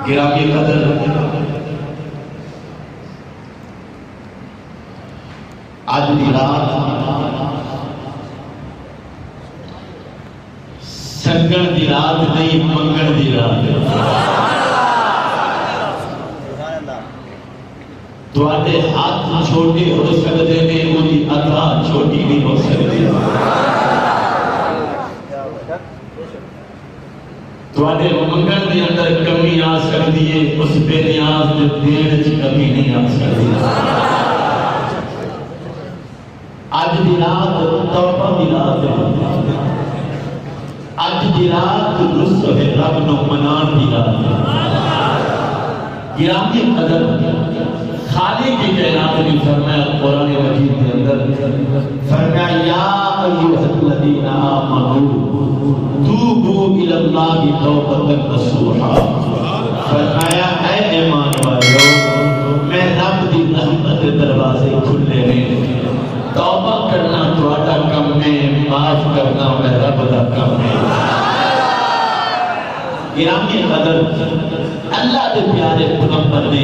گرامی قدر آج دی رات سنگن دی رات نہیں منگن دی رات تواڈے ہاتھ چھوٹے ہو سکتے نے وہی عطا چھوٹی بھی ہو سکتی تواڈے منگن دے اندر کمی آ سکتی ہے اس بے نیاز دے دین وچ کمی نہیں آ سکتی اج دی رات توبہ دی رات ہے اج دی رات رسول رب نو منان دی رات ہے گرامی قدر خالق کی کائنات نے فرمایا قرآن مجید کے اندر فرمایا یا ایھا الذین آمنوا توبوا الی اللہ توبۃ نصوحا فرمایا اے ایمان والو میں رب دی رحمت کے دروازے کھلے ہیں توبہ کرنا تہاڈا کم ہے معاف کرنا میں رب دا کم ہے گرامی قدر اللہ دے پیارے پیغمبر نے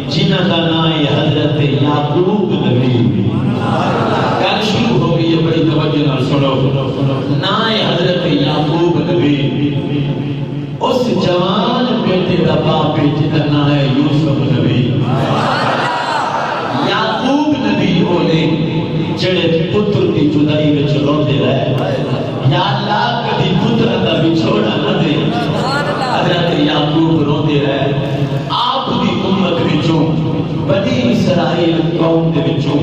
جنہاں کا نام ہے حضرت یعقوب نبی گل شروع ہو گئی ہے بڑی توجہ نال سنو نام ہے حضرت یعقوب نبی اس جوان بیٹے دا باپ جنہاں نام ہے یوسف نبی یعقوب نبی ہونے جڑے پتر کی جدائی وچ روندے رہے یا اللہ کبھی پتر دا بچھوڑا نہ دے حضرت یعقوب روندے رہے آپ دی امت وچوں بنی اسرائیل قوم دے وچوں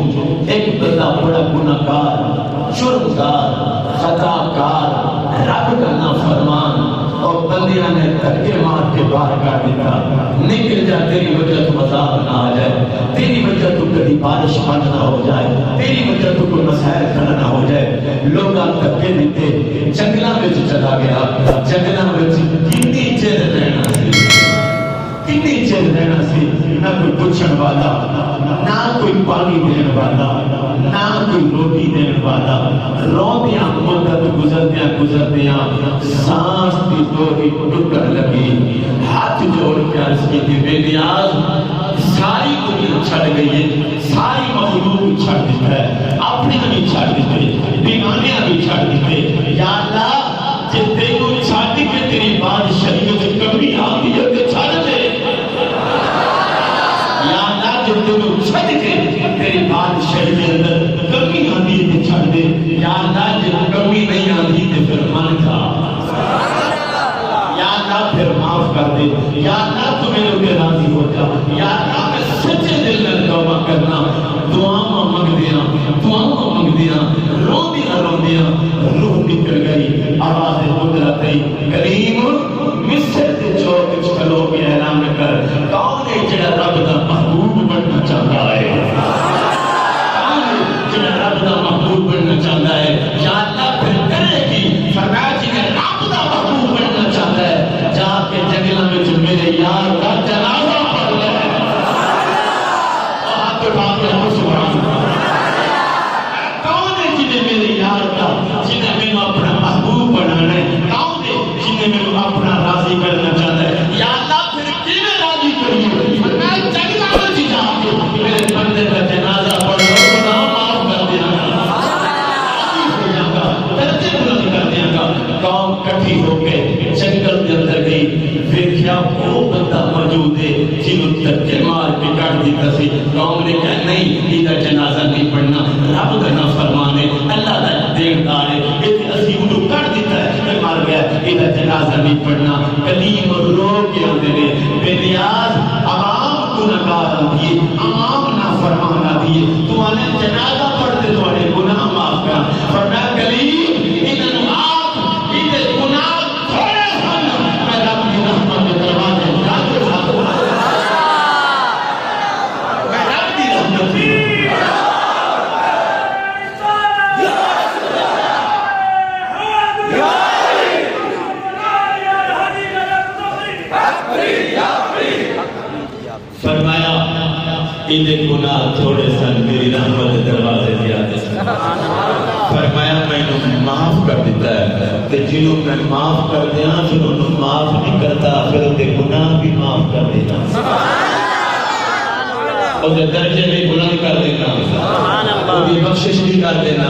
ایک بندہ بڑا گناہگار جرمگار خطاکار رب کا نافرمان اور بندیاں نے دھکے مار کے باہر کاٹ دیتا نکل جا تیری وجہ تو عذاب نہ آ جائے تیری وجہ تو کبھی بارش بند نہ ہو جائے تیری وجہ تو کوئی مسائل کھڑا نہ ہو جائے لوگ دھکے دیتے جنگلاں وچ چلا گیا جنگلاں وچ کتنی چیر رہنا سی کتنی چیر رہنا سی نہ کوئی پوچھن والا نہ کوئی پانی دین والا نہ کوئی روٹی دین والا روندیاں مدت گزردیاں سانس دی دوری ٹکر لگی ہاتھ جوڑ کے عرض کی تھی بے نیاز ساری دنیا چھڑ گئی ہے ساری مخلوق چھڑ دیتا ہے اپنے بھی چھڑ دیتے بیمانیاں بھی چھڑ دیتے یا اللہ جب تینوں چھڑ دی کہ تیری بادشاہی سے کمی آگی ہے کہ چھڑ دے یا اللہ جب تینوں چھڑ کے تیری بادشاہی کے اندر کمی آگی ہے کہ چھڑ دے یا اللہ جب کمی نہیں آگی تو پھر من کا یا اللہ پھر معاف کر دے یا اللہ تو میرے اوپر راضی ہو جا یا اللہ میں سچے دل میں توبہ کرنا دعاواں منگ دیاں روندیاں روح نکل گئی آواز قدرت آئی کریم مصر کے چوک وچ کھلو کے اعلان کر کون ہے جڑا رب دا محبوب بننا چاہتا ہے کون ہے جڑا رب دا محبوب بننا چاہتا ہے یا اللہ پھر کرے گی فرمایا جنہیں رب دا محبوب بننا چاہتا ہے جا کے جنگلاں وچ میرے یار کا جنازہ پڑھ لے ہاتھ اٹھا کے ہم سبحان کون ہے جنہیں میرے یار کا جنہیں میں اپنا محبوب بنانا ہے کون ہے جنہیں میں اپنا راضی کرنا چاہتا ہے یا اللہ پھر کیویں راضی کریے میں جنگلاں وچ جا کے میرے بندے کا جنازہ پڑھ لو گناہ معاف کر دینا درجے بلند کر دیاں گا قوم کٹھی ہو کے جنگل کے اندر گئی دیکھیا وہ بندہ موجود ہے جنہوں دھکے مار کے کاٹ دیتا سی قوم نے کہا نہیں یہ جنازہ نہیں پڑھنا رب کا نافرمان ہے اللہ کا دیندار ہے یہ اسی انہوں کاٹ دیتا ہے کہ مار گیا یہ جنازہ نہیں پڑھنا کلیم اور رو کے اندر بے نیاز عوام گناہگار آدھی عوام نافرمان آدھی تو انہیں جنازہ پڑھتے تو انہیں گناہ معاف کرا فرمایا کلیم انہوں آپ انہیں گناہ تھوڑے سن میں رب کی رحمت کے دروازے جاتے ہاتھ میں رب کی رحمت کی فرمایا انہیں گناہ تھوڑے سن میری رحمت دروازے زیادہ سن فرمایا میں انہوں معاف کر دیتا ہے کہ جنہوں میں معاف کر دیا پھر انہوں معاف نہیں کرتا پھر انہیں گناہ بھی معاف معاف کر دینا، اور درجے بھی بلند کر دینا، وہ بھی بخشش بھی کر دینا،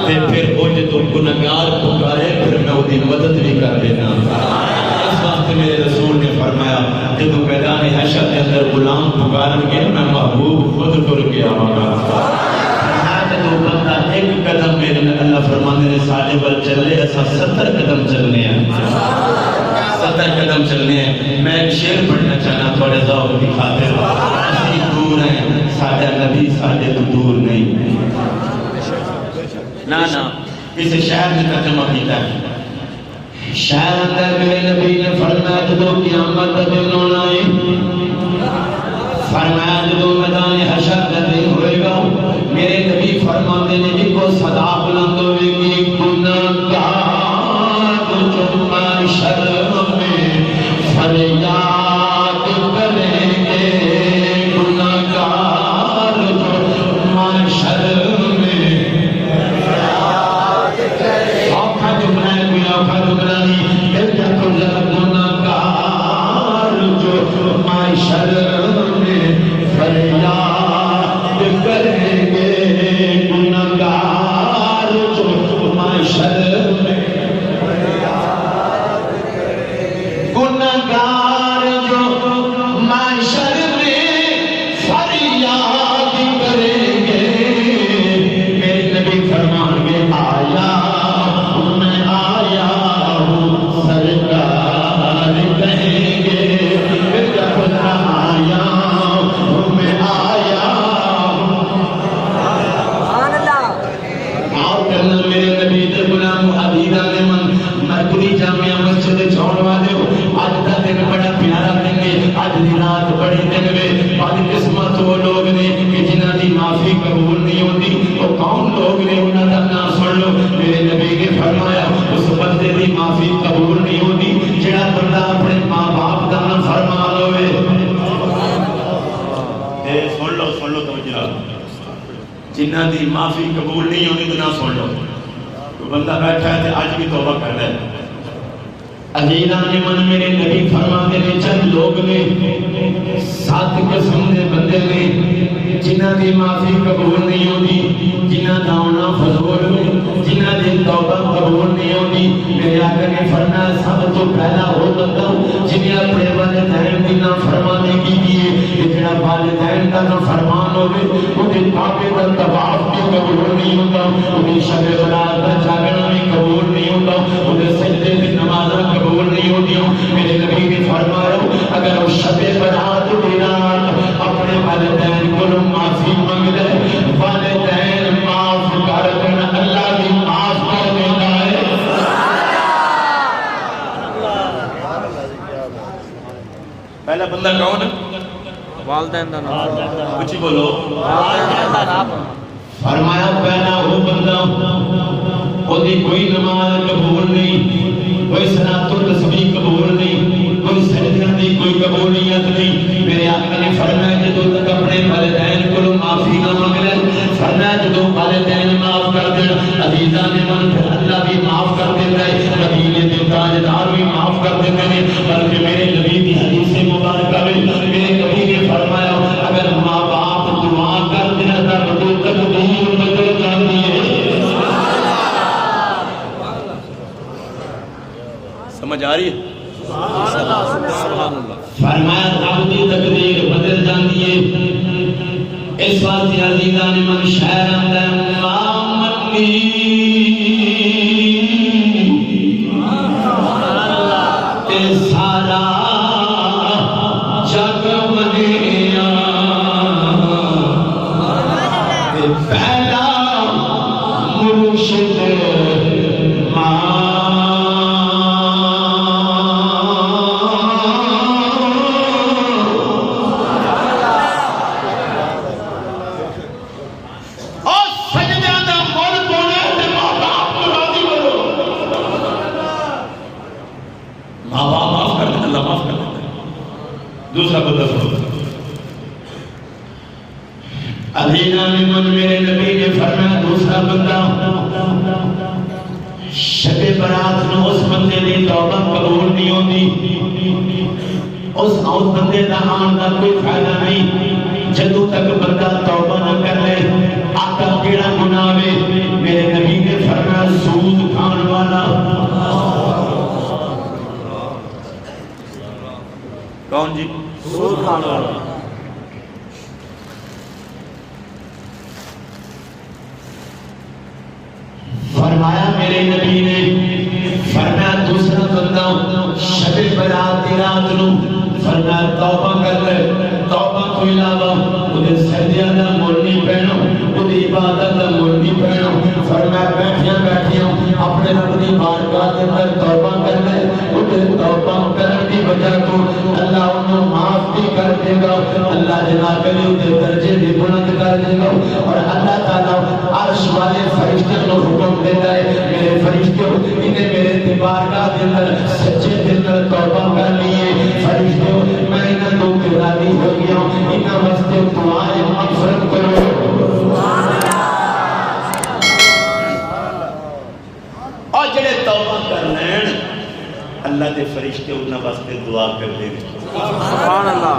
پھر وہ جو گنہگار پکارے پھر میں وہ دی مدد بھی کر دینا۔ اس وقت میرے رسول نے فرمایا جب میدان حشر کے اندر غلام پکارن گے میں محبوب خود تر کے آؤں گا۔ جو بندہ ایک قدم میرے اللہ فرمانے نے ساڑھے پر چلے ایسا 70 قدم چلنے ہیں، 70 قدم چلنے ہیں۔ میں ایک شعر پڑھنا چاہنا تھوڑے ذوق کی خاطر، اسی دور ہیں ساڑھے نبی ساڑھے تو دور نہیں نا اس شہر میں ترجمہ کیتا ہے۔ شہر اندر میرے نبی نے فرمایا جدو قیامت کا دن ہونا ہے، فرمایا جدو میدان حشر کا دن ہوئے گا، میرے نبی فرماتے نے جی کو صدا بلند ہوئے گی گناہگار جو محشر میں فریاد کریں گے، گناہگار جو محشر میں فریاد کریں گے۔ آخا جملہ ہے کوئی آخا جملہ نہیں، پھر کیا کر جائے گناہگار جو محشر میں فریاد کریں گے، گناہگار جو محشر میں فریاد کریں گے، گناہگار جو محشر میں فریاد کریں گے۔ میرے نبی فرمان گے آیا میں آیا ہوں سرکار کہیں گے، پھر جب آیا میں آیا میرے نبی دے غلام عبیدہ نے مرکزی جامعہ مسجد چھوڑ والے ہو، آج کا دن بڑا پیارا دن ہے، آج دی رات بڑی دن ہے، بڑی قسمت وہ لوگ نے کہ جنہ دی معافی قبول نہیں ہوتی، وہ کون لوگ نے انہاں دا نام سن لو۔ میرے نبی نے فرمایا اس بندے دی معافی قبول نہیں ہوتی جڑا بندہ اپنے ماں باپ دا نام فرمان ہوئے۔ سن لو توجہ، جنہ دی معافی قبول نہیں ہوتی تو نہ سن لو۔ تو بندہ بیٹھا ہے تو آج بھی توبہ کر لے۔ عزیزان من میرے نبی فرماتے ہیں چند لوگ نے 7 قسم دے بندے نے جنہ دی معافی قبول نہیں ہوتی، جنہ دا ہونا فضول میں، جنہ دی توبہ قبول نہیں ہوتی۔ میرے آقا نے فرمایا سب تو پہلا ہو بندہ جنہیں اپنے والدین کی نافرمانی کی دیئے، کہ جنہ والدین کا نافرمان ہوئے انہیں کعبے کا طواف بھی قبول نہیں ہوتا، انہیں شب برات کا جاگنا بھی قبول نہیں ہوتا، انہیں سجدے کی نمازہ قبول نہیں ہوتی۔ میرے نبی نے فرمایا اگر وہ شب برات کی رات اپنے والدین کو معافی مانگ دے، والدین معاف کر دینا، اللہ بھی معاف کر دینا ہے۔ پہلا بندہ کون ہے؟ والدین دا نام، کچھ بولو۔ والدین دا نام فرمایا پہلا وہ بندہ خودی کوئی نماز قبول نہیں، کوئی صلاۃ و تسبیح قبول نہیں، کوئی سجدہ دی کوئی قبولیت نہیں۔ میرے آقا نے فرمایا جدو تک اپنے والدین کو معافی نہ مانگ لے، فرمایا جدو والدین معاف کر دیں عزیزان من پھر اللہ بھی معاف کر دیتا ہے، مدینے کے تاجدار بھی معاف کر دیتے ہیں۔ بلکہ میرے نبی کی حدیث مبارکہ میں میرے نبی نے فرمایا اگر ماں باپ دعا کر دینا تھا تو تقدیر بدل جاتی ہے۔ سمجھ آ رہی ہے؟ فرمایا عبدی تقدیر بدل جاتی ہے۔ اس واسطے عزیزان من شہر اندر مامنی تے سارا جگ منیا، پہلا مرشد دوسرا بندہ عزیزان من میرے نبی نے فرمایا دوسرا بندہ شب برات نو اس بندے دی توبہ قبول نہیں ہوتی، اس بندے دا آن دا کوئی فائدہ نہیں جدو تک بندہ توبہ نہ کر لے آقا کیڑا گناہ وے میرے نبی نے فرمایا سود کھان والا کون جی سود کھان والا فرمایا میرے نبی نے فرمایا دوسرا بندہ شب برات رات نو فرمایا توبہ کر لے توبہ کو علاوہ انہیں سجدہ دا مول نہیں پہنو انہیں عبادت دا مول نہیں پہنو فرمایا بیٹھیاں اپنے رب دی بارگاہ کے اندر توبہ کر لے انہیں توبہ کرنے کی وجہ کو اللہ انہیں معاف بھی کر دے گا اللہ جناب علی انہیں درجے بھی بلند کر دے گا اور اللہ تعالیٰ عرش والے فرشتے کو حکم دیتا ہے میرے فرشتوں انہیں میرے بارگاہ کے اندر سچے دل میں توبہ کر لیے فرشتوں میں انہیں تو راضی ہو گیا انہیں واسطے دعائیں مغفرت کرو اور جڑے توبہ کر لین اللہ دے فرشتے انہیں واسطے دعا کر دیں سبحان اللہ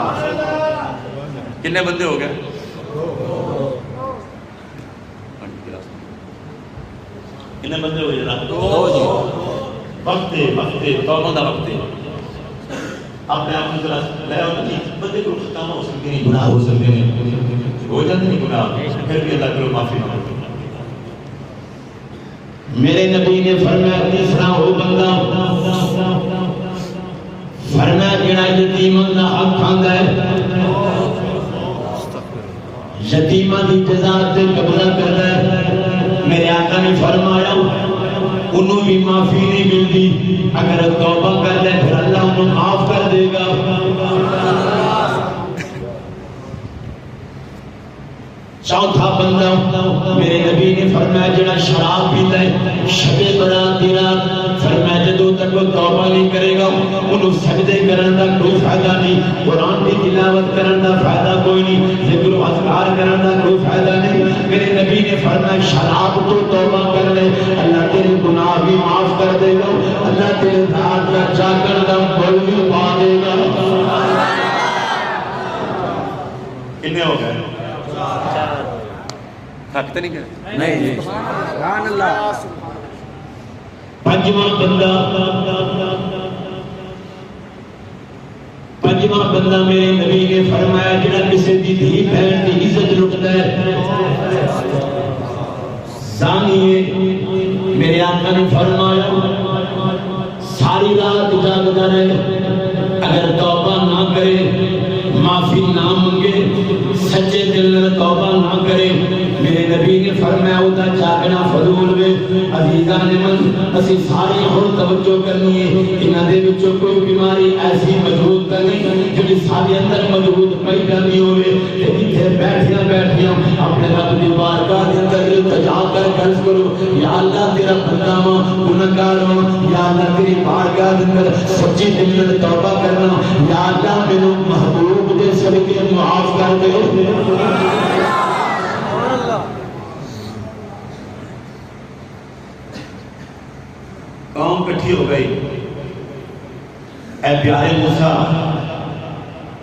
کتنے بندے ہو گئے کتنے بندے ہو جناب وقت توبہ دا وقت اپنے آپ کو ذرا لے آؤ نہیں بندے کو ختم ہو سکتے ہیں گناہ ہو سکتے ہیں ہو جاتے نہیں گناہ پھر بھی اللہ کرو معافی مانگو میرے نبی نے فرمایا تیسرا ہو بندہ فرمایا جڑا یتیماں دا حق کھاندا ہے یتیماں دی جزا تے قبضہ کردا ہے میرے آقا نے فرمایا انہوں بھی معافی نہیں ملتی اگر توبہ کر لے پھر اللہ انہوں معاف کر دے گا چوتھا بندہ میرے نبی نے فرمایا جڑا شراب پیتا ہے شب برات دی رات فرمایا جدوں تک وہ توبہ نہیں کرے گا انہوں سجدے کرن دا کوئی فائدہ نہیں قرآن کی تلاوت کرن دا فائدہ کوئی نہیں ذکر و اذکار کرن دا کوئی فائدہ نہیں میرے نبی نے فرمایا شراب تو توبہ کر لے اللہ تیرے گناہ بھی معاف کر دے گا اللہ تیرے ذات کا چاکر دا بل بھی پا دے گا کتنے ہو گئے تھکتے نہیں کیا نہیں جی سبحان اللہ پنجواں بندہ میرے نبی نے فرمایا جڑا کسی دی دھی بہن دی عزت لٹتا ہے زانی ہے میرے آقا نے فرمایا ساری رات جاگتا رہے اگر توبہ نہ کرے معافی نہ منگے سچے دل میں توبہ نہ کرے میرے نبی نے فرمایا ہوتا جاگنا فضول وے عزیزان من اسی ساری اور توجہ کرنی ہے انہاں دے وچوں کوئی بیماری ایسی موجود نہیں جو سارے اندر موجود پئی جاندی ہوے تے ایتھے بیٹھیاں اپنے رب دی بارگاہ دے اندر التجا کر عرض کرو یا اللہ تیرا بندہ ہاں گنہگار ہاں یا اللہ تیری بارگاہ دے اندر سچی دل میں توبہ کرنا یا اللہ میرے محبوب دے صدقے معاف کر دے قوم کٹھی ہو گئی اے پیارے موسیٰ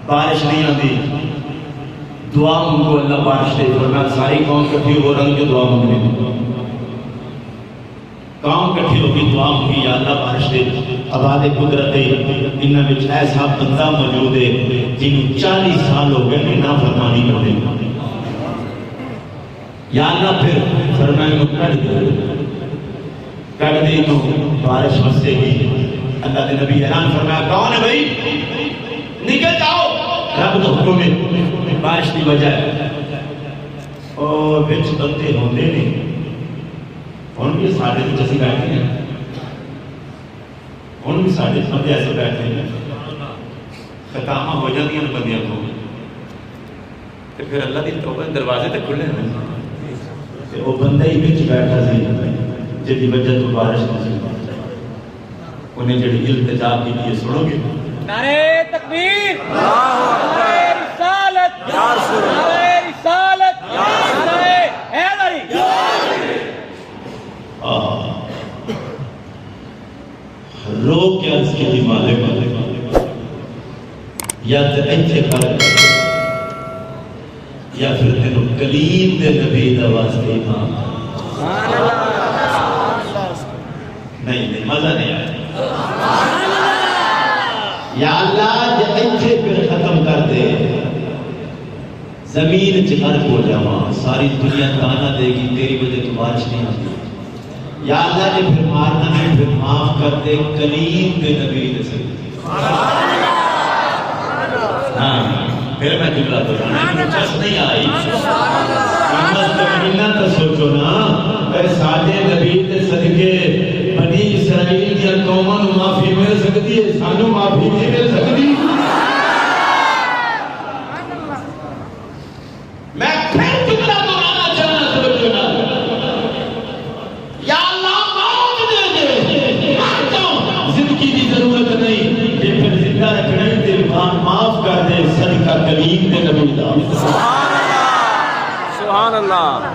بارش نہیں آتی دعا منگو اللہ بارش دے فرمایا ساری قوم کٹھی ہو رنگ جو دعا منگنے قوم کٹھی ہو گئی دعا منگی یا اللہ بارش دے عباد قدرت انہاں وچ ایسا بندہ موجود ہے جنہوں 40 سال ہو گئے نا فرمانی کر دے یا اللہ پھر فرمائے کو کٹ دے تو بارش مسے گی اللہ دے نبی اعلان فرمایا کون ہے بھائی نکل جاؤ رب تو حکم ہے بارش کی وجہ ہے اور بچ بندے ہوندے نہیں ان بھی ساڑھے تو جیسے بیٹھے ہیں ان بھی ساڑھے بندے ایسے بیٹھے ہیں ختامہ ہو جاتی ہیں بندیاں کو تو پھر اللہ دی توبہ دروازے تک کھلے ہیں وہ بندہ ہی بچ بیٹھا سی جدی وجہ تو بارش نہیں انہیں جڑی التجا کی یہ سنو گے نعرہ تکبیر نعرہ رسالت نعرہ رسالت نعرہ حیدری رو کے عرض کی مالک یا تے ایتھے کر یا پھر تینوں کلیم دے نبی دا واسطے امام نہیں مزہ نہیں آیا یا اللہ جے ایتھے پھر ختم کر دے زمین غرق ہو جاواں ساری دنیا تانا دے گی تیری وجہ تو بارش نہیں آتی یا اللہ نے پھر مارنا ہے پھر معاف کر دے کلیم دے نبی دے سکتے ہاں پھر میں جملہ تو چس نہیں آئی امت مہینہ تو سوچو نا اے ساجے نبی دے صدقے بنی اسرائیل دیا قوماں نو معافی مل سکتی ہے سانو معافی نہیں مل سکتی میں پھر جملہ دہرانا چاہنا توجہ نہ یا اللہ موت دے دے مر جاؤں زندگی کی ضرورت نہیں کہ پھر زندہ رکھنے دے معاف کر دے صدقہ کلیم دے نبی دا سبحان اللہ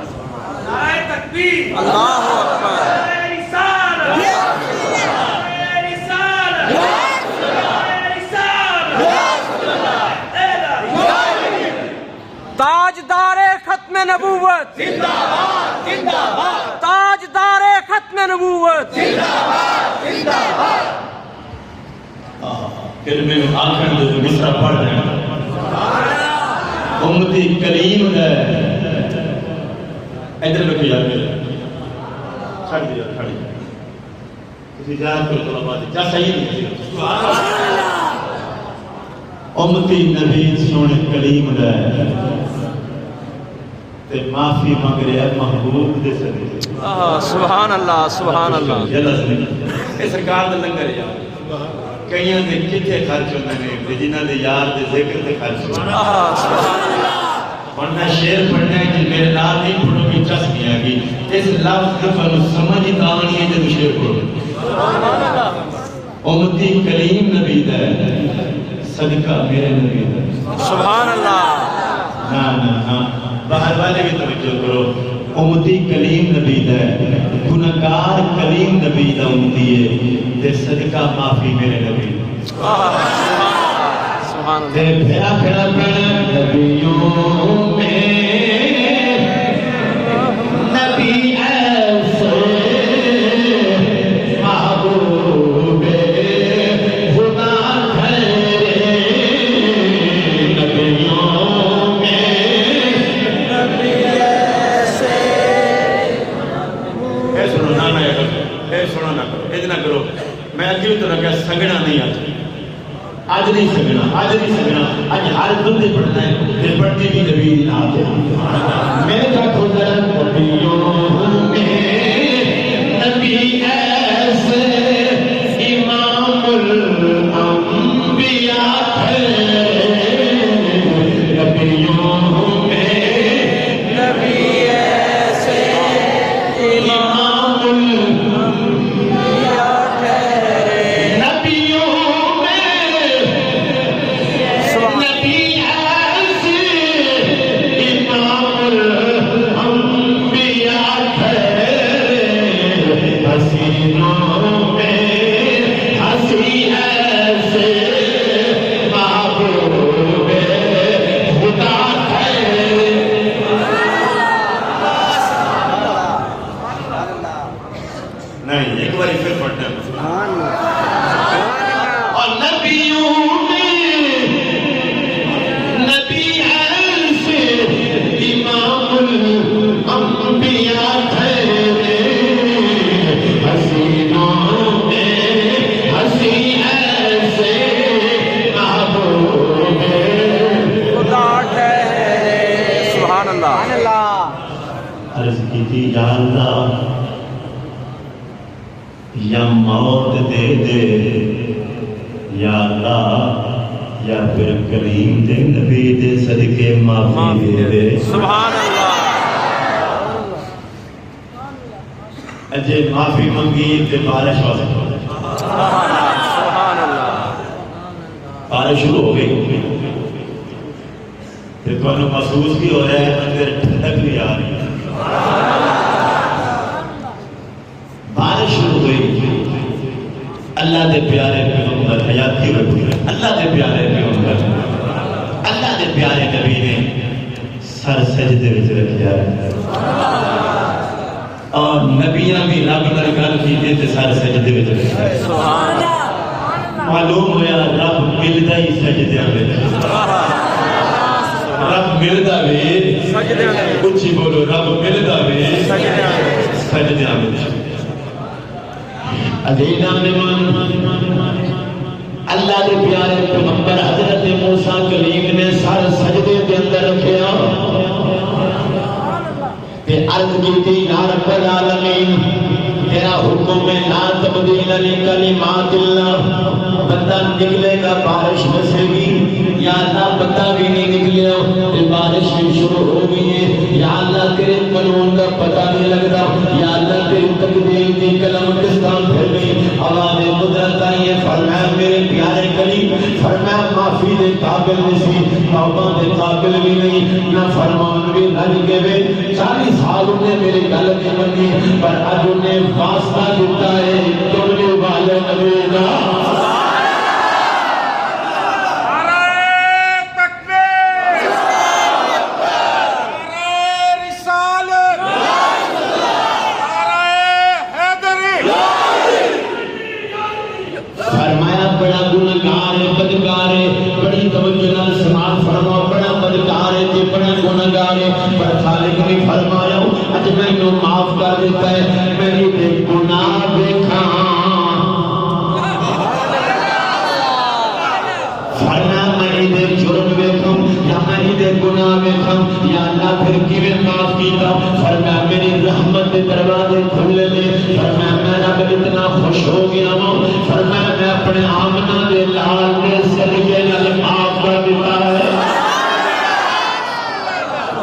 نعرہ تکبیر اللہ اکبر تاجدار ختم نبوت زندہ باد زندہ باد تاجدار ختم نبوت زندہ باد زندہ باد پھر میں آخر جو مصرع پڑھ رہے ہیں امتی کلیم ہے ادھر میں کیا چھڑ دیا کھڑی کسی جان کو تو بات جا صحیح نہیں امتی نبی سونے کلیم ہے تے معافی مانگ رہے ہیں محبوب دے صدقے سبحان اللہ سبحان اللہ یہ سرکار دا لنگر ہے کئیاں دے کتے خرچ ہوندے نے جنہاں دے یار دے ذکر تے خرچ ہوندے ورنہ شعر پڑھنا ہے کہ میرے نام نہیں پڑھو گی چس نہیں آگی اس لفظ دفعہ سمجھ ہی تاونی ہے جب شعر پڑھو امتی کلیم نبی دا ہے صدقہ میرے نبی دا سبحان اللہ نا باہر والے بھی توجہ کرو امتی کلیم نبی دا ہے گناہگار کلیم نبی دا امتی ہے تے صدقہ معافی میرے نبی سبحان اللہ تے پھیرا پھیرا پڑھنا نبیوں میں نبی ایسے محبوب خدا ٹھہرے نبیوں میں نبی ایسے اے سنو نہ کرو اے سنو نہ کرو اتنا کرو میں اگلی تو رکھا سگنا نہیں آتا آج نہیں سگنا آج ہر بندے پڑھنا ہے پھر پڑھتے بھی نبی نام ہے میں کا خدا نبیوں میں نبی ایسے امام الانبیاء نبیوں میں نبی ایسے امام الانبیاء نبیوں نہیں ایک بار پھر پڑھنا ہے اور نبیوں میں نبی ایسے امام الانبیاء ٹھہرے حسینوں میں حسی ایسے محبوب خدا ٹھہرے سبحان اللہ عرض کی تھی یا اللہ یا موت دے دے یا اللہ یا پھر کلیم دے نبی دے صدقے معافی دے دے سبحان اللہ اجے معافی منگی تے بارش ہو سکتا سبحان اللہ بارش شروع ہو گئی تے تو محسوس بھی ہو رہا ہے اندر ٹھنڈک بھی آ رہی ہے بارش شروع ہوئی اللہ دے پیارے پیغمبر حیاتی رکھتے اللہ دے پیارے پیغمبر اللہ دے پیارے نبی نے سر سجدے وچ رکھیا اور نبیاں بھی رب نال گل کیتے تے سر سجدے وچ رکھیا معلوم ہویا رب ملدا ہی سجدے وچ رب ملدا وے اچھی بولو رب ملدا وے سجدے وچ عزیزان من اللہ دے پیارے پیغمبر حضرت موسیٰ کلیم نے سر سجدے کے اندر رکھیا تے عرض کی تھی یا رب العالمین تیرا حکم میں لا تبدیل لکلمات اللہ بندہ نکلے گا بارش بسے گی یا اللہ بندہ بھی نہیں نکلے بارش بھی شروع ہو گئی ہے یا اللہ تیرے قانون کا پتہ نہیں لگ رہا یا اللہ تیری تقدیر کی کلم کس طرح پھر گئی آواز قدرت آئی ہے فرمایا میرے پیارے کریم فرمایا معافی دے قابل نہیں توبہ دے قابل بھی نہیں نہ فرمان بھی نہ لگے ہوئے 40 سال انہیں میری گل نہیں بنی پر اج انہیں واسطہ دیتا ہے توڑنے والے نبی کا معاف کر دیتا ہے میری دے گناہ دیکھا فرنا میری دے جرم دیکھا یا میری دے گناہ دیکھا یا اللہ پھر کیویں معاف کیتا فرنا میری رحمت دے دروازے کھلے لے فرنا میں رب اتنا خوش ہو گیا ہوں فرنا میں اپنے آمنہ دے لال دے صدقے نال معاف کر دیتا ہے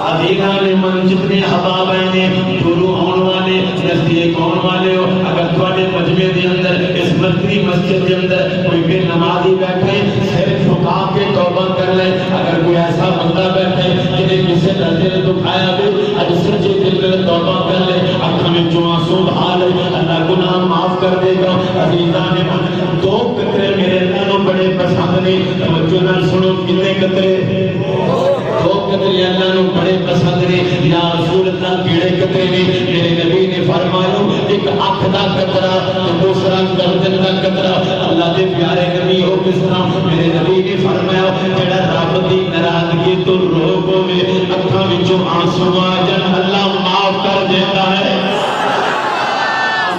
عزیزان من جتنے حباب آئے دورو ہون والے نزدیک ہون والے ہو اگر تواڈے مجمع دے اندر اس مرکزی مسجد دے اندر کوئی بے نمازی بیٹھے سر جھکا کے توبہ کر لے اگر کوئی ایسا بندہ بیٹھے جنہیں کسی کا دل دکھایا بھی اج سچے دل میں توبہ کر لے آنکھوں میں جو آنسو بہا لے اللہ گناہ معاف کر دے گا عزیزان من 2 قطرے میرے اللہ کو بڑے پسند نہیں توجہ نال سنو کتنے قطرے 2 قطرے اللہ کو بڑے پسند نے یا رسول اللہ کیڑے قطرے نے میرے نبی نے فرمایا ایک آنکھ دا قطرہ دوسرا گردن دا قطرہ اللہ دے پیارے نبی ہو کس طرح میرے نبی نے فرمایا جڑا رب دی ناراضگی تو روک ہوے اکھاں وچوں آنسو آ جان اللہ معاف کر دیتا ہے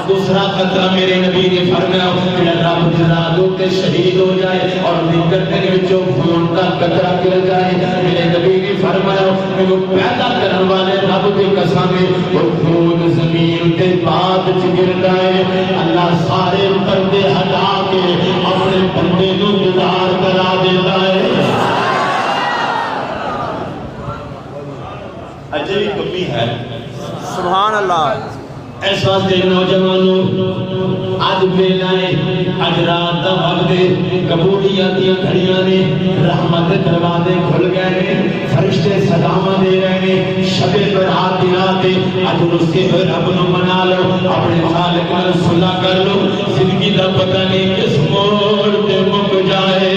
دوسرا قطرہ میرے نبی نے فرمایا جڑا رب دی راہ تے شہید ہو جائے اور گردن وچوں خون دا قطرہ گر جائے میرے نبی نے فرمایا میرے پیدا کرن والے رب دی قسم ہے وہ خون زمین تے بعد وچ گردا ہے اللہ سارے پردے ہٹا کے اپنے بندے نو دیدار کرا دیتا ہے اجے بھی کمی ہے سبحان اللہ اس واسطے نوجوانوں اج ویلا ہے اج رات دا وقت ہے قبولیت دی گھڑیاں نے رحمت دے دروازے کھل گئے نے فرشتے سلاماں دے رہے نے شب برات دی رات ہے اج رسے ہوئے رب نو منا لو اپنے خالق نال صلح کر لو زندگی دا پتہ نہیں کس موڑ تے مک جائے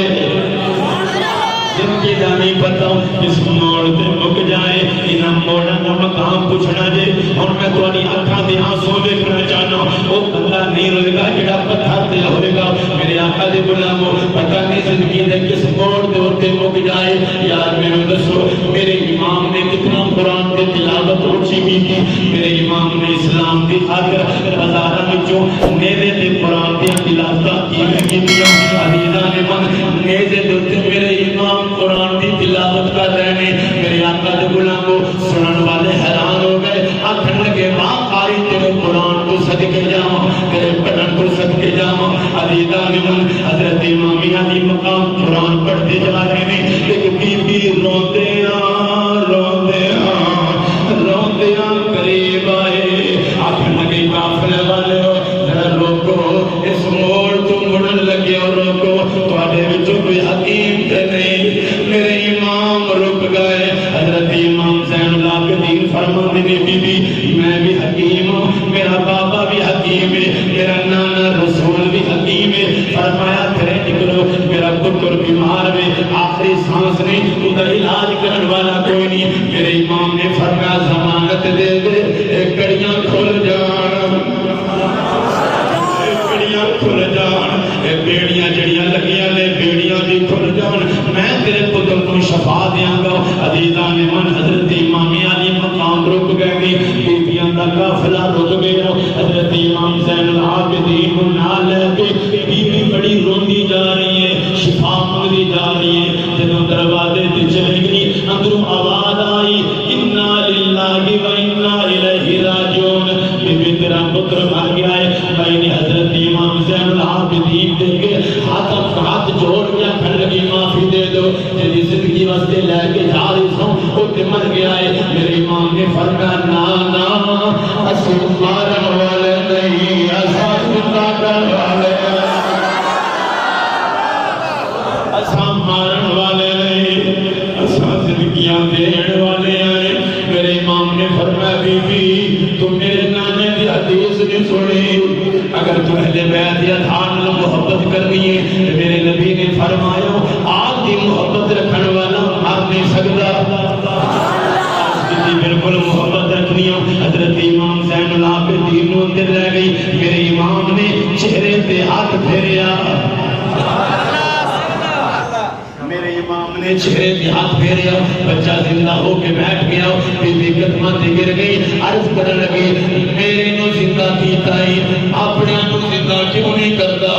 زندگی دا نہیں پتہ کس موڑ تے مک جائے انہاں موڑاں دا مقام پوچھنا جے اور میں تھوڑی اکھاں دے آنسو دیکھنا چاہنا وہ بندہ نہیں روئے گا جڑا پتھر تے ہوئے گا میرے آقا دے غلامو پتہ نہیں زندگی دے کس موڑ تے ہوتے مک جائے یار میرے دسو میرے امام نے کتنا قرآن تے تلاوت اونچی کی تھی میرے امام نے اسلام دی خاطر بازاراں وچوں نیزے تے قرآن دی تلاوت کی تھی عزیزان من نیزے تے میرے امام قرآن دی تلاوت کر رہے ہیں میرے آقا دے غلامو سنن والے حیران ہو گئے آکھن لگے واہ قاری تیرے قرآن کو صدقے جاواں تیرے پڑھن کو صدقے جاواں عزیزان من حضرت امام علی مقام قرآن پڑھتے جا رہے ہیں ایک بی بی روندے قریب آئے آکھن لگے قافلے والے ہو ذرا روکو اس موڑ تو مڑن لگے اور روکو تواڈے وچوں کوئی حکیم تے نہیں میرے امام رک گئے حضرت امام زین العابدین فرماتے ہیں بی بی میں بھی حکیم ہوں میرا بابا بھی حکیم ہے میرا نانا رسول بھی حکیم ہے فرمایا پھر نکلو میرا پتر بیمار ہے آخری سانس نہیں تو کا علاج کرنے والا کوئی نہیں. میرے امام نے فرمایا ضمانت دے دے ایک کڑیاں کھل جان, ایک کڑیاں کھل جان, بیڑیاں جڑیاں لگیاں نے بیڑیاں بھی کھل جان, میں تیرے پتر کو شفا دیاں گا. عزیزان من حضرت امام علی مقام رک گئے, بیبیاں کا قافلہ رک گیا. حضرت امام زین العابدین کو نال لے کے بیوی بڑی روندی جا رہی ہے, شفا مانگتی جا رہی ہے. جب دروازے تے چلی گئی اندروں آواز آئی انا للہ و انا الیہ راجعون, بی تیرا پتر مر گیا ہے. بھائی نے حضرت امام زین العابدین دے کے ہاتھ جوڑ کے کھڑ لگی معافی دے دو, جی زندگی واسطے لے کے جا رہی سوں وہ تے مر گیا ہے. میرے امام نے فرمایا نا اسو مارن والے نہیں, اسا زندہ کرنے والے, اسا مارن والے نہیں, اسا زندگیاں دین والے ہیں. میرے امام نے فرمایا بی بی تم میرے نانے دی حدیث نہیں سنی, اگر تو اہل بیت یا تھان محبت کرنی ہے تو میرے نبی نے فرمایا آپ کی محبت رکھنے والا مر نہیں سکتا. بالکل محبت رکھنی ہے. حضرت امام زین العابدین اندر رہ گئی. میرے امام نے چہرے پہ ہاتھ پھیریا, میرے امام نے چہرے پہ ہاتھ پھیریا, بچہ زندہ ہو کے بیٹھ گیا. بی بی قدمہ تے گر گئی, عرض کرنے لگی میرے نو زندہ کیتا ہی اپنے نو زندہ کیوں نہیں کرتا,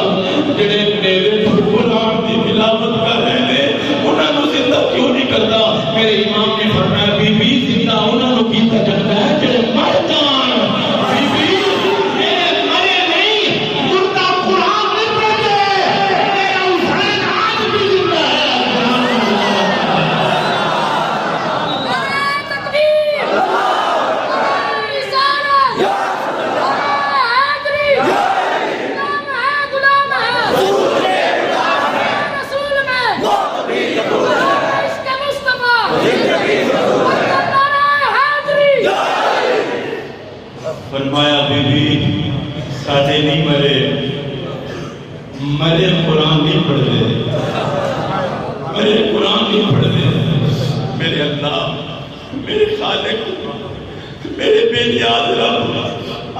جڑے میرے قرآن دی تلاوت کر رہے ہیں انہاں نو زندہ کیوں نہیں کرتا. میرے امام نے فرمایا بی بی زندہ انہاں نو کیتا جاتا ہے جڑے مر جان. بی بی میرے مرے نہیں, مردہ قرآن نہیں پڑھتے, میرا حسین آج بھی زندہ ہے. تکبیر, رسالت, حیدری, غلام ہے, غلام ہے, رسول میں, عشق مصطفیٰ, حیدری. فرمایا بی بی ساڑھے نہیں مرے, مرے قرآن نہیں پڑھ دے, مرے قرآن نہیں پڑھ دے. میرے اللہ, میرے خالق, میرے بے نیاز رب,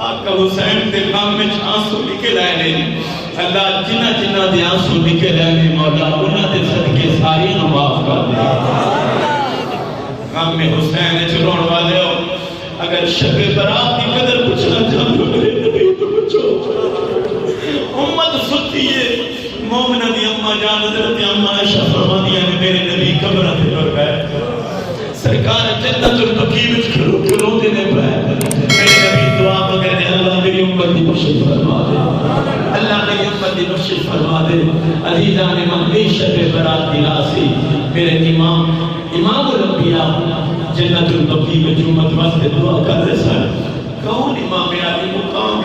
آقا حسین کے کام میں آنسو نکل آئے نہیں. اللہ جنہ جنہ دے آنسو نکل آئے نہیں مولا انہ دے صدقے ساری نو معاف کر دے. کام میں حسین چلون والے ہو, اگر شب برات کی قدر پوچھنا چاہتے ہو میرے نبی تو پوچھو. امت ستی ہے, مومنہ دی اماں جان حضرت اماں عائشہ فرمانیاں نے میرے نبی قبر تے پر بیٹھ سرکار جنت البقیع وچ کھلو کھلو دے نے بیٹھ. میرے نبی دعا مگر اللہ میری امت دی بخشش فرما دے, اللہ میری امت دی بخشش فرما دے. عزیزان من بے شب برات دی راسی میرے امام الانبیاء جنت البقیع میں امت واسطے دعا کر رہے سن. کون امام علی مقام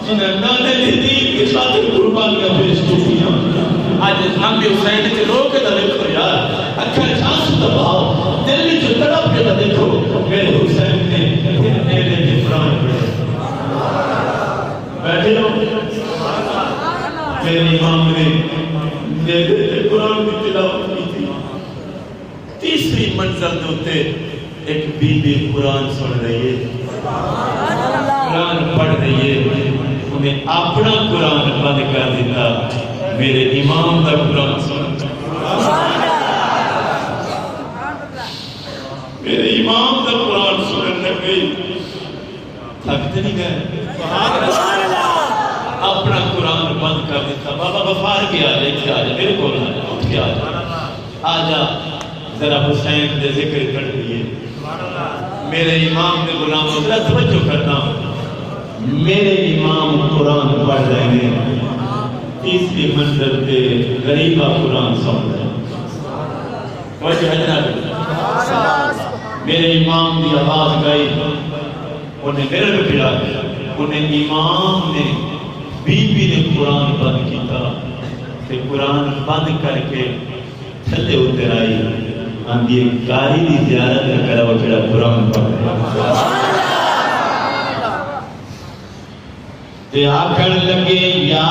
جنہیں نانے دی دین کے خاطر قربانیاں پیش کیتیاں. آج امام حسین کے روکے تو دیکھو یار, اکھر آنسو دباؤ, دل میں جو تڑپ کے تو دیکھو میرے حسین نے میرے کے قرآن پڑھے. بیٹھے ہو میرے امام نے میرے قرآن کی تلاوت کی تھی. تیسری منزل دوتے ایک بی بی قرآن سن رہی ہے, قرآن پڑھ رہی ہے, انہیں اپنا قرآن بند کر دیتا, میرے امام کا قرآن سن. میرے امام کا قرآن سنن لگ گئی, تھکتے نہیں گئے, اپنا قرآن بند کر دیتا. بابا غفار کی آجا, ایک آجا میرے کو آجا, اٹھ کے آجا, آجا ذرا حسین دے ذکر کر دیئے. میرے امام نے غلام ذرا توجہ کرنا, میرے امام قرآن پڑھ رہے ہیں, تیسری منزل پہ غریبہ قرآن سن رہے ہیں. وجہ جناب میرے امام دی آواز گئی, انہیں میرے پہ پڑا, انہیں امام نے بی بی نے قرآن بند کیتا, تے قرآن بند کر کے تھلے اتر آئی, آندھی کاری دی زیارت نہ کرا وہ جڑا قرآن پڑھ تے آکھن لگے یا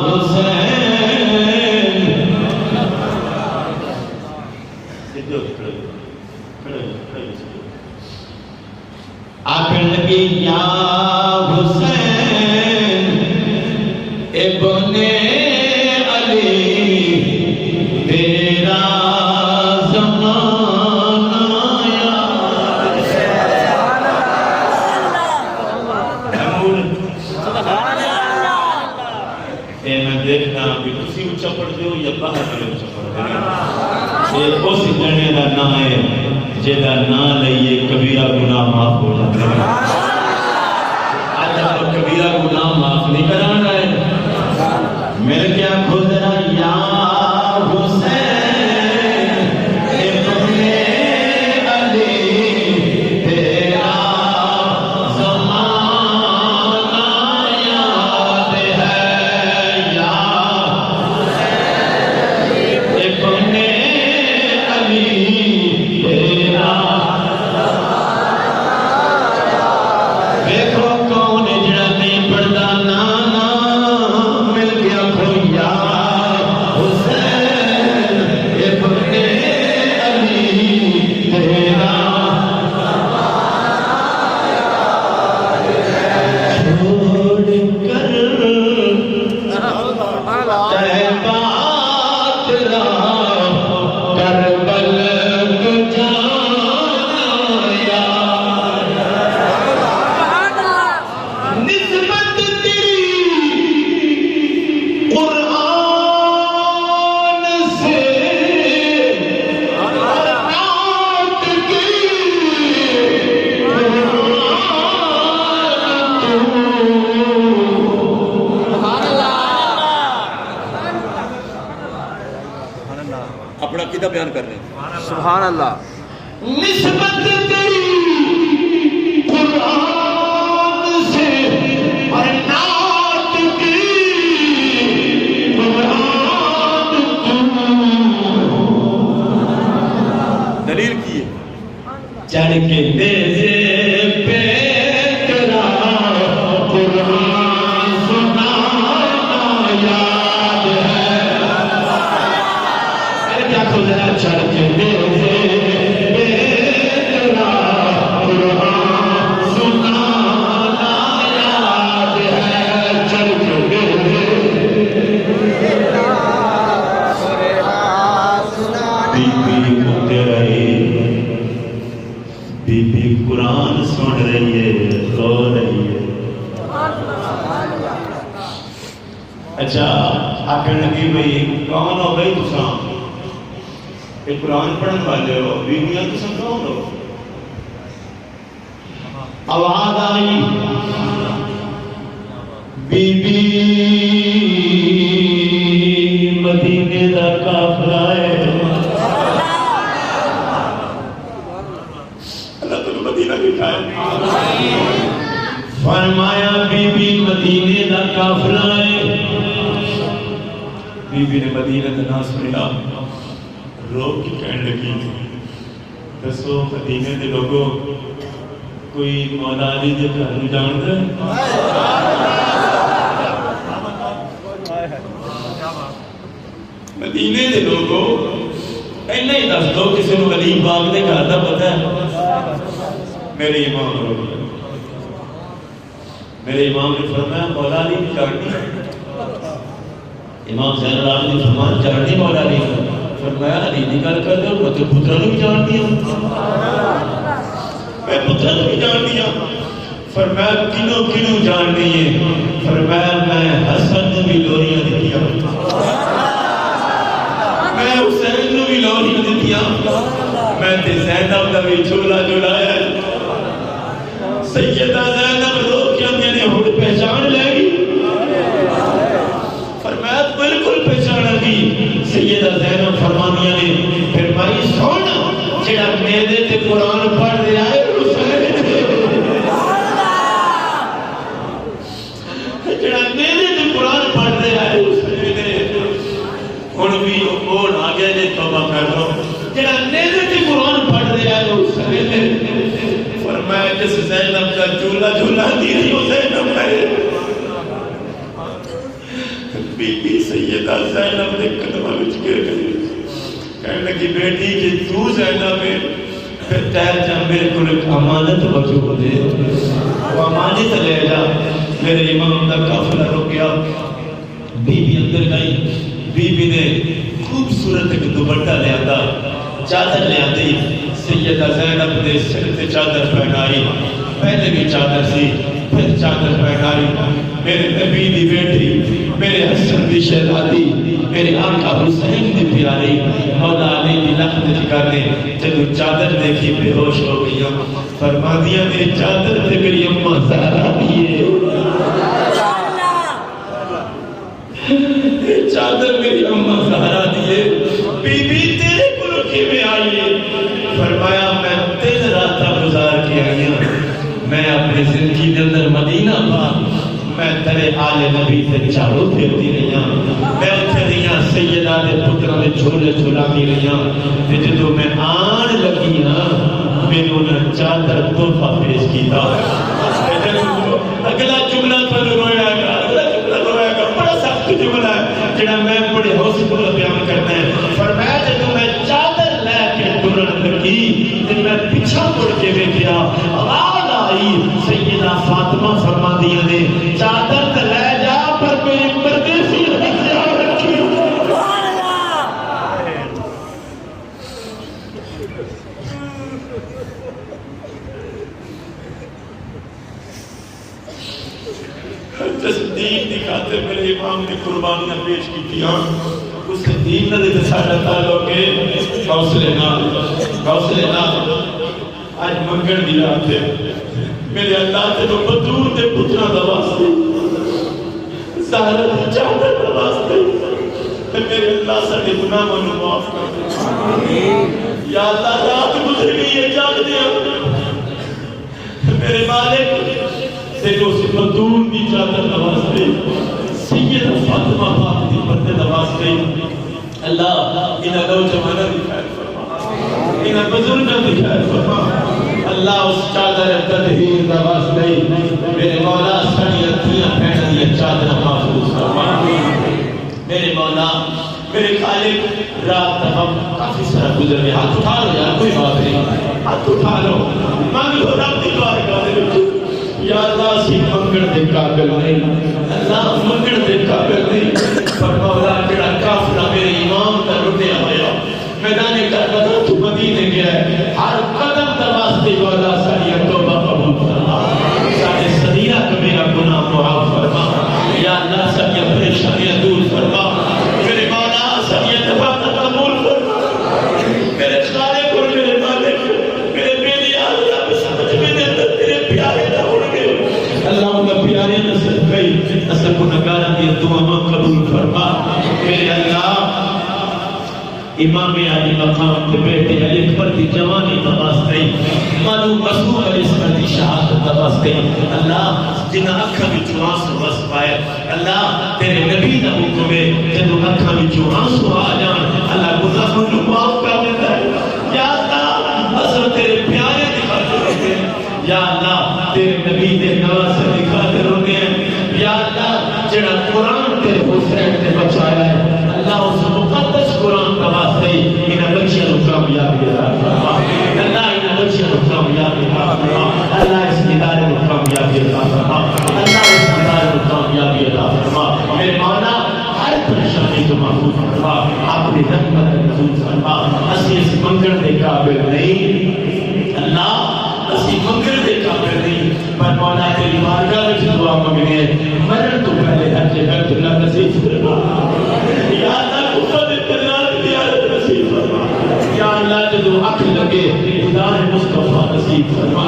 حسین سیدھے ہو کھڑے آکھن لگی یا حسین ابن علی تیرا زمانہ یاد ہے اے میں دیکھنا بھی تسی اچھا پڑھ دیو یا باہر میں اچھا پڑھ دیو یہ اس جنے دا نام ہے جیدہ نام لئیے کبیرہ گناہ معاف ہو جاتے ہیں آج آپ کبیرہ گناہ معاف نہیں کرانا ہے میرے کیا خودرہ یا حسین ابن علی تیرا زمانہ یاد ہے یا حسین ابن علی تیرا دیکھو کون جڑا نہیں پڑھتا نانا مل گیا کھویا حسین ابن علی تیرا چھوڑ کر طیبہ تیرا کربل کو جایا نسبت تیری قرآن سے اور نعت کی اپنا عقیدہ بیان کر رہے ہیں سبحان اللہ نسبت تیری قرآن سے اور نعت کی قرآن دلیل کی ہے چڑھ کے دیزے پہ تیرا قرآن سنانا یاد ہے ارے کیا کھو ذرا چڑھ کے دیزے پہ تیرا قرآن سنانا یاد ہے چڑھ کے دیزے بی بی ہوتے رہی بی بی قرآن سن رہی ہے رو رہی ہے اچھا آکھن لگی بھئی کون ہو بھئی تساں یہ قرآن پڑھن والے ہو بیویاں تساں کون ہو آواز آئی بی بی مدینے دا قافلہ ہے اللہ تعالی مدینہ دکھائے فرمایا بی بی مدینے دا قافلہ ہے بی بی نے مدینہ دا نام سنیا رو کی کہنے لگی دسو مدینے دے لوگوں کوئی مولا علی دے گھر نوں جان دے مدینے دے لوگوں اینا ہی دس دو کسی نو علی باغ دے گھر دا پتہ ہے میرے امام رو میرے امام نے فرمایا مولا علی بھی جانتی امام زین العابدین نے فرمایا جانتی مولا علی فرمایا علی دی گل کر دے میں تو پترا نو بھی جانتی ہوں میں پترا نو بھی جانتی ہوں فرمایا کنوں کنوں جانتی ہے فرمایا میں حسن نو بھی لوریاں دتیاں میں حسین نو بھی لوریاں دتیاں میں تے زینب دا بھی جھولا جھولایا سیدہ زینب رو کے میں نے ہن پہچان لے گی فرمایا بالکل پہچان گئی سیدہ زینب فرمانیاں نے فرمائی سن جڑا میرے تے قرآن پڑھ دے آئے حسین جڑا میرے تے قرآن پڑھ دے آئے حسین ہن بھی کون آ گیا جے توبہ کر لو جڑا میرے تے قرآن پڑھ دے آئے حسین فرمایا جس زینب کا جھولا جھولا دی رہی زینب ہے بی بی سیدہ زینب نے قدمہ وچ گر گئی کہنے لگی بیٹی کہ تو زینب میں پھر ٹہر جا میرے کو ایک امانت وجود دے وہ امانت لے جا میرے امام کا قافلہ رک گیا بی بی اندر گئی بی بی نے خوبصورت ایک دوپٹہ لے آتا چادر لے آتی سیدہ زینب نے سر سے چادر پہنائی پہلے بھی چادر سی پھر چادر پہنائی میرے نبی دی بیٹی میرے حسن دی شہزادی میرے آقا حسین دی پیاری مولا علی دی لخت جگانے جب چادر دیکھی بے ہوش ہو گئی فرما دیا نے چادر تے میری اماں زہرا دیے چادر میری اماں زہرا دیے بی بی تیرے کلو کی میں آئیے فرمایا میں 3 راتاں گزار کے آئی ہوں میں اپنی زندگی کے اندر مدینہ پاک میں تیرے آل نبی سے چاروں پھرتی رہی ہوں میں اتھے رہی ہوں سیدہ دے پتروں دے جھولے جھولاتی رہی ہوں جدو میں آن لگی ہوں میں نے چادر تحفہ پیش کیتا اگلا جملہ پر رویا گا اگلا جملہ رویا گا بڑا سخت جملہ ہے جڑا میں بڑے حوصلے بیان کرتے ہیں فرمایا جدو میں چادر لے کے ٹرن لگی تے میں پیچھے مڑ کے دیکھا آواز آئی سیدہ فاطمہ فرما دیا نے چادر تے لے جا پر میری پردیسی خیال رکھی جس دین دی خاطر میرے امام نے قربانیاں پیش کی تھی اس دین نے دے ساڈا تعلق ہے حوصلے نال آج منگن دی رات ہے میرے اللہ تے تو بدور تے پترا دا واسطے زہرا دی چادر دا واسطے میرے اللہ ساڈے گناہاں نوں معاف کر دے یا اللہ رات گزر گئی ہے جاگ دے میرے مالک تیرے اس بدور دی چادر دا واسطے سید فاطمہ پاک دی پردے دا واسطے اللہ انہاں نوجواناں دی خیر فرما انہاں بزرگاں دی خیر فرما اللہ اس چادر تطہیر دا واسطے میرے مولا ساری اتھیاں پہن دی چادر محفوظ فرما میرے مولا میرے خالق رات ہم کافی سارا گزر گیا ہاتھ اٹھا لو یار کوئی بات نہیں ہاتھ اٹھا لو مانگ لو رب دی بارگاہ میں یا اللہ سی منگن دے قابل نہیں اللہ منگن دے قابل نہیں پر مولا جڑا کافرہ میرے امام کا رٹیا ہویا میدان کربلا تو مدینے گیا ہے ہر قدم دا واسطے مولا ساری توبہ قبول فرما سارے صدیہ کا میرا گناہ معاف فرما یا اللہ ساری پریشانیاں دور فرما میرے مولا ساری دفعہ قبول فرما میرے خالق اور میرے مالک میرے میری آلہ بسمجھ میں نے تیرے پیارے نہ اڑ گئے اللہ انہا پیارے نصر گئی اصل کو نگارہ دیا دعا قبول فرما میرے اللہ امام علی مقام کے بیٹے علی اکبر کی جوانی نواز گئی معلوم مسعود علی اکبر کی شہادت نواز گئی اللہ جنہاں اکھا بھی آنسو بس پائے اللہ تیرے نبی دا حکم ہے جنہاں اکھا بھی آنسو آ جان اللہ گناہوں کو معاف کر دیتا ہے یا اللہ اصل تیرے پیارے دکھاتے ہوتے ہیں یا اللہ تیرے نبی دے نواز سے دکھاتے ہوتے ہیں یا اللہ جنہاں قرآن تیرے حسین نے بچایا ہے اللہ اس مقدس قرآن کا واسطے انہاں بچیاں کو کامیابی عطا فرما اللہ انہاں بچیاں کو کامیابی عطا فرما اللہ اس ادارے کو کامیابی عطا فرما اللہ اس ادارے کو کامیابی عطا فرما میرے مولا ہر پریشانی کو محفوظ فرما اپنی رحمت محفوظ فرما اسی اس منگن دے قابل نہیں اللہ اسی منگن دے قابل نہیں پر مولا تیری بارگاہ میں دعا مانگنے مرن تو پہلے حج بیت اللہ نصیب فرما یا اللہ قوت اطلاع دیارت نصیب فرما یا اللہ جدو اکھ لگے ادار مصطفیٰ نصیب فرما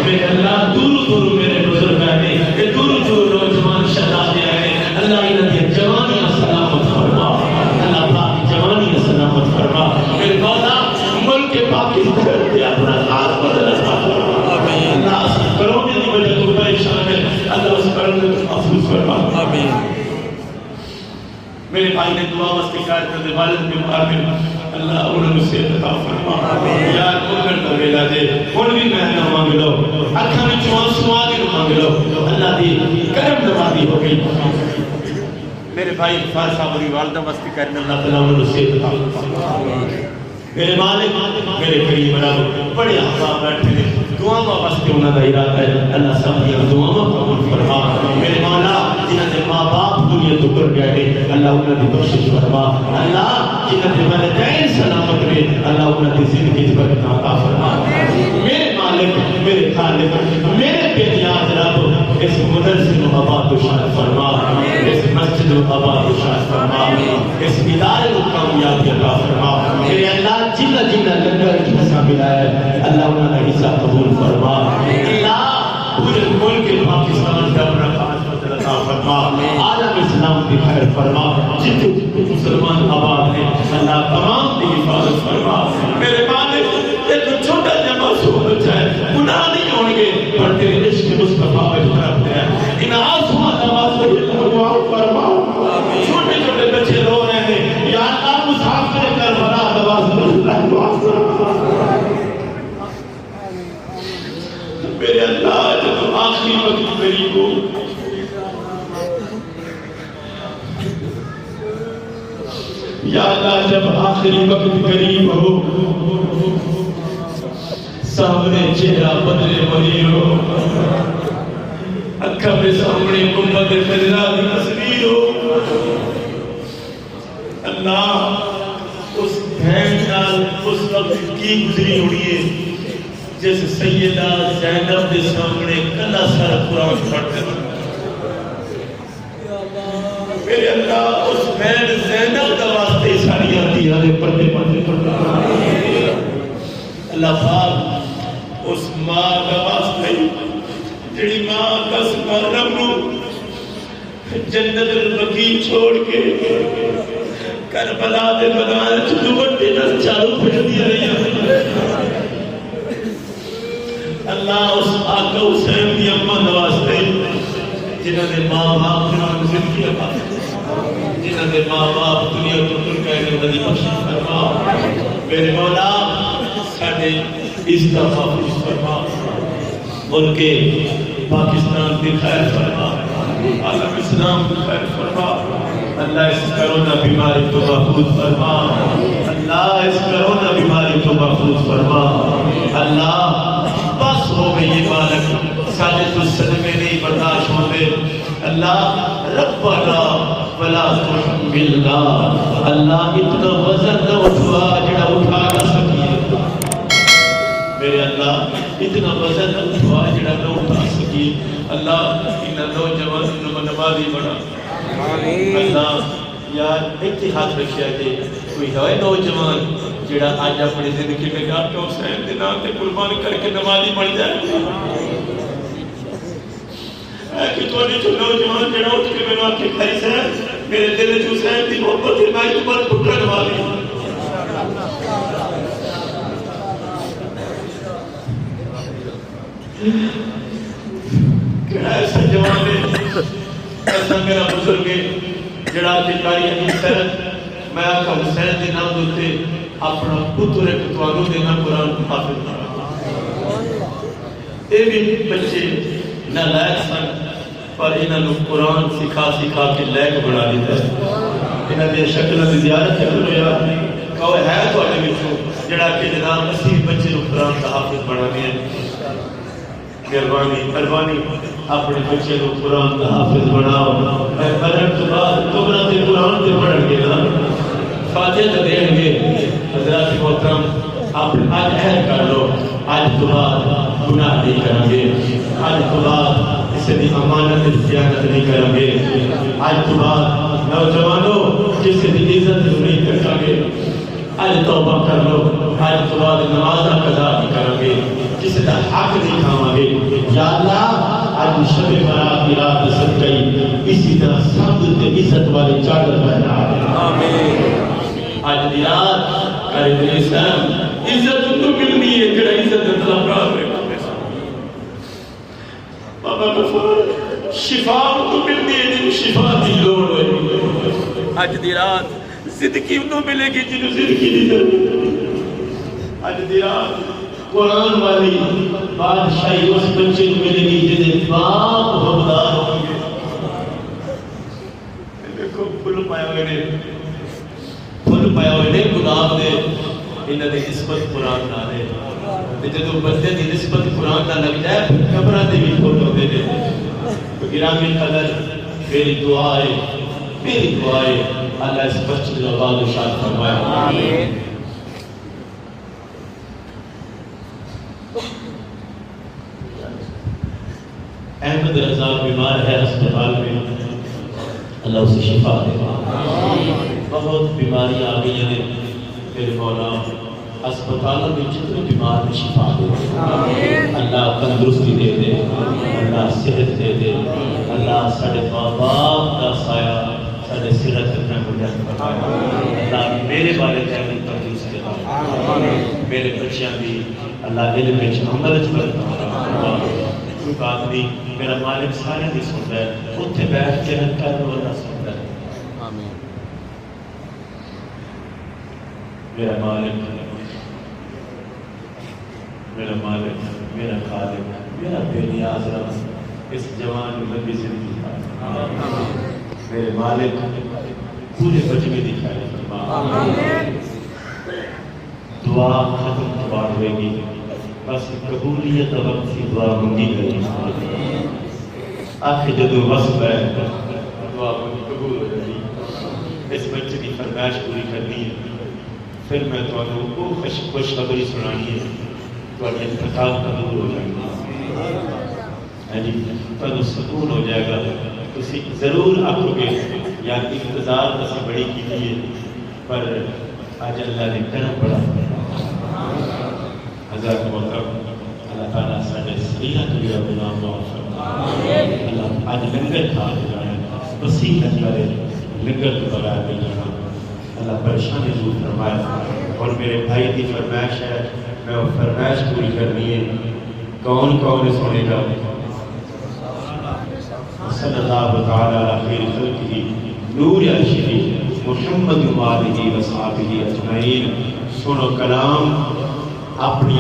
میرے اللہ دور دور میرے بزرگ آئے کہ دور دور نوجوان شہزادے آئے اللہ انہاں دی جوانیاں سلامت فرما اللہ پاک جوانیاں سلامت فرما میرے مولا ملک پاکستان دے اپنا خاص بدل عطا فرما اللہ اس کرونے دی وجہ تو پریشان ہے اللہ اس کرونے کو محفوظ فرما آمین میرے بھائی نے دعا واسطے کہا کہ والد کے مقابل اللہ انہوں سے عطا فرما یا منگن دا ویلا دے ہن بھی میں نہ مانگ لو اکھاں وچ آنسو آ کے مانگ لو اللہ دی کرم نوازی ہو گئی میرے بھائی غفار صاحب کی والدہ مستی کرنے اللہ تعالیٰ انہوں نے صحت عطا فرمائے میرے مالک میرے قریب رب بڑے احباب بیٹھے نے دعاواں واسطے انہاں دا ارادہ ہے اللہ سب دی دعاواں قبول فرما میرے مولا جنہاں دے ماں باپ دنیا تو ٹر گئے نے اللہ انہاں دی بخشش فرما اللہ جنہاں دے والدین سلامت رہے اللہ انہاں دی زندگی وچ برکت عطا فرما میرے مالک میرے خالق میرے بے نیاز رب اس مدرسے کو آباد و شاد فرما اس مسجد کو آباد و شاد فرما اس ادارے کو کامیابی عطا فرما میرے اللہ جنہ جنہ لنگر کی حصہ ملا ہے اللہ انہوں نے حصہ قبول فرما اللہ پورے ملک پاکستان کا اپنا خاص فضل عطا فرما عالم اسلام کی خیر فرما جتنے مسلمان آباد ہیں اللہ تمام کی حفاظت فرما میرے مالک ایک چھوٹا جا معصوم بچہ ہے گناہ نہیں ہوں گے پر تیرے عشق مصطفیٰ پہ طرف ہے ان آسمان نماز کو دعا فرما چھوٹے چھوٹے بچے رو رہے ہیں یا اللہ مسافر کربلا نواز اللہ دعا فرما میرے اللہ جب آخری وقت قریب ہو یا اللہ جب آخری وقت قریب ہو سامنے چہرہ بدلے ولی ہو اکھا پہ سامنے گنبد خضرا کی تصویر ہو اللہ اس بہن نال اس وقت کی گزری ہوئی ہے جس سیدہ زینب کے سامنے کلا سارا قرآن پڑھتے ہیں میرے اللہ اس بہن زینب کا واسطے ساری آتی ہے پڑھتے پڑھتے اللہ پاک اس ماں کا واسطے جڑی ماں دس محرم نو جنت البقیع چھوڑ کے کربلا دے میدان وچ دوڑدی نس چالو پھردی رہی اللہ اس آقا حسین دی اماں دے واسطے جنہاں دے ماں باپ نال زندگی عطا جنہاں دے ماں باپ دنیا تو ٹر گئے نے انہاں دی بخشش فرما میرے مولا ساڈے اس کا محفوظ فرما ملک پاکستان کی خیر فرما عالم اسلام کی خیر فرما اللہ اس کرونا بیماری تو محفوظ فرما اللہ اس کرونا بیماری تو محفوظ فرما اللہ بس ہو گئی یہ مالک سارے تو صدمے نہیں برداشت ہوتے اللہ ربنا ولا تحملنا اللہ اتنا وزن نہ اٹھوا جڑا اٹھا نہ سکیے میرے اللہ اتنا وزن نہ اٹھوا جڑا نہ اٹھا سکیے اللہ ان نوجوان نمازی بنا اللہ یار اتحاد رکھیا جے کوئی ہے نوجوان جڑا آج اپنی زندگی میں ڈاکٹر حسین دے نام تے قربان کر کے نمازی بن جائے اے کہ تواڈے جو نوجوان جڑا اٹھ کے میرے آکھے کھائی صاحب میرے دل وچ حسین دی محبت ہے میں تمہارا پکڑ نمازی کہ ایسا جوان ہے ایسا میرا بزرگ ہے جڑا تکاری حدیث ہے میں آقا حسین دے نام دوتے اپنا پتر ایک توانو دینا قرآن حافظ بنا اے بھی بچے نہ لائق سن پر انہوں نے قرآن سکھا کے لائق بنا دیتا ہے انہوں نے شکل دی زیارت کرو یا کہو ہے تو اٹھے بچوں جڑا کہ جناب اسی بچے کو قرآن کا حافظ بنا دیا مہربانی اپنے بچے کو قرآن کا حافظ بناؤ میں پڑھن تو بعد تمہرا تے قرآن تے پڑھن گے نا فاتحہ تو دیں گے حضرات محترم آپ آج عہد کر لو آج تو بعد گناہ نہیں کریں گے آج تو بعد اسے بھی امانت خیانت نہیں کریں گے آج تو بعد نوجوانوں جسے بھی عزت نہیں کریں گے آج توبہ کر لو آج تو بعد نمازہ قضا نہیں کریں گے جسے دا حق نہیں کھاؤں گے یا اللہ آج شب برات کی رات سب گئی اسی طرح سب تے عزت والے چادر پہنا آمین آج دی رات قائد اسلام عزت تو ملنی ہے جڑا عزت طلب رہا ہے بابا غفور شفا تو ملنی ہے جن شفا دی لوڑ ہے آج دی رات زندگی تو ملے گی جن زندگی دی ضرورت آج دی رات قرآن والی بادشاہی اس بچے کو ملے گی جنہیں باپ حقدار ہوں گے دیکھو ہوئے نے پھل پایا ہوئے نے گلاب دے انہاں دی نسبت قرآن نال ہے تے جدوں بندے دی نسبت قرآن نال لگ جائے پھر قبراں دے وچ پھل ہوندے نے تو گرامی قدر میری دعا ہے اللہ اس مسجد کو آباد و شاد فرمائے آمین احمد رضا بیمار ہے ہسپتال میں اللہ اسے شفا دے بہت بیماریاں آ گئی ہیں میرے مولا ہسپتالوں میں جتنے بیمار میں شفا دے اللہ تندرستی دے دے اللہ صحت دے دے اللہ ساڈے ماں باپ کا سایہ ساڈے سر تے بلند فرمائے اللہ میرے والدین کی تندرستی دے میرے بچیاں بھی اللہ علم وچ عمل وچ برکت فرمائے کوئی بات نہیں میرا مالک سارے دی سنتا ہے اتنے بیٹھ کے رکھتا ہے اللہ سنتا ہے آمین میرا مالک میرا خالق میرا بے نیاز رب اس جوان لمبی زندگی کا میرے مالک پورے بجمے دکھائے فرما دعا ختم دعا ہوئے گی بس قبولیت وقت کی دعا منگی گئی آخر جدو وقت ہے دعا منگی قبول ہو جائے اس بچے کی فرمائش پوری کرنی ہے پھر میں تو وہ خوشخبری سنانی ہے تو انتخاب قبول ہو جائے گا جی تو سکون ہو جائے گا تسی ضرور آکھو گے یا انتظار تسی بڑی کی ہے پر آج اللہ نے کرم بڑا حضرت محترم اللہ تعالیٰ ساڈے سریہ کبیرہ غلام معاف فرمائے اللہ آج لنگر کھا کے جانا وسیع کرے لنگر کے بغیر نہیں جانا اللہ پریشانی دور فرمائے اور میرے بھائی کی فرمائش ہے میں وہ فرمائش پوری کرنی ہے کون سنے گا صلی اللہ تعالیٰ علیہ خیر خلقہ نور عرشہ محمد وآلہ وصحبہ اجمعین سنو کلام اپنی